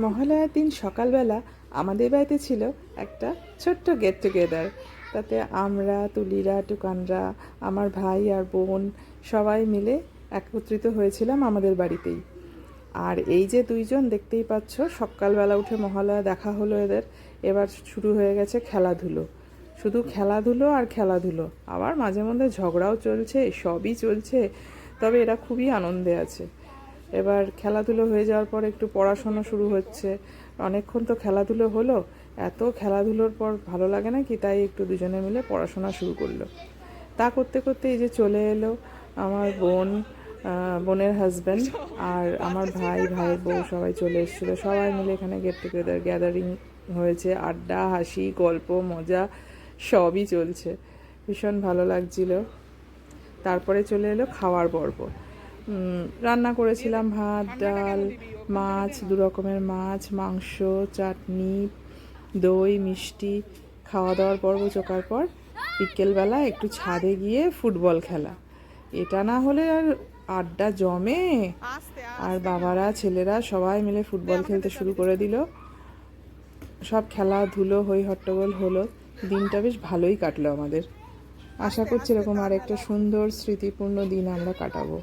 মহালয়ার দিন সকালবেলা আমাদের বাড়িতে ছিল একটা ছোট্ট গেট টুগেদার। তাতে আমরা, তুলিরা, টুকানরা, আমার ভাই আর বোন সবাই মিলে একত্রিত হয়েছিলাম আমাদের বাড়িতেই। আর এই যে দুইজন দেখতেই পাচ্ছ, সকালবেলা উঠে মহালয়া দেখা হলো এদের। এবার শুরু হয়ে গেছে খেলাধুলো, শুধু খেলাধুলো আর খেলাধুলো। আবার মাঝে মধ্যে ঝগড়াও চলছে, সবই চলছে, তবে এরা খুবই আনন্দে আছে। এবার খেলাধুলো হয়ে যাওয়ার পর একটু পড়াশোনা শুরু হচ্ছে। অনেকক্ষণ তো খেলাধুলো হলো, এত খেলাধুলোর পর ভালো লাগে না কি, তাই একটু দুজনে মিলে পড়াশোনা শুরু করলো। তা করতে করতে এই যে চলে এলো আমার বোন, বোনের হাজব্যান্ড, আর আমার ভাই, ভাইয়ের বউ সবাই চলে এসেছিলো। সবাই মিলে এখানে গেট টুগেদার গ্যাদারিং হয়েছে, আড্ডা, হাসি, গল্প, মজা সবই চলছে। ভীষণ ভালো লাগছিল। তারপরে চলে এলো খাওয়ার পর্ব। রান্না করেছিলাম ভাত, ডাল, মাছ, দু রকমের মাছ, মাংস, চাটনি, দই, মিষ্টি। খাওয়া দাওয়ার পর্ব চোকার পর বিকেলবেলা একটু ছাদে গিয়ে ফুটবল খেলা। এটা না হলে আর আড্ডা জমে। আর বাবারা, ছেলেরা সবাই মিলে ফুটবল খেলতে শুরু করে দিল। সব খেলাধুলো হই হট্টগোল হলো। দিনটা বেশ ভালোই কাটলো আমাদের। আশা করছি এরকম আর একটা সুন্দর স্মৃতিপূর্ণ দিন আমরা কাটাবো।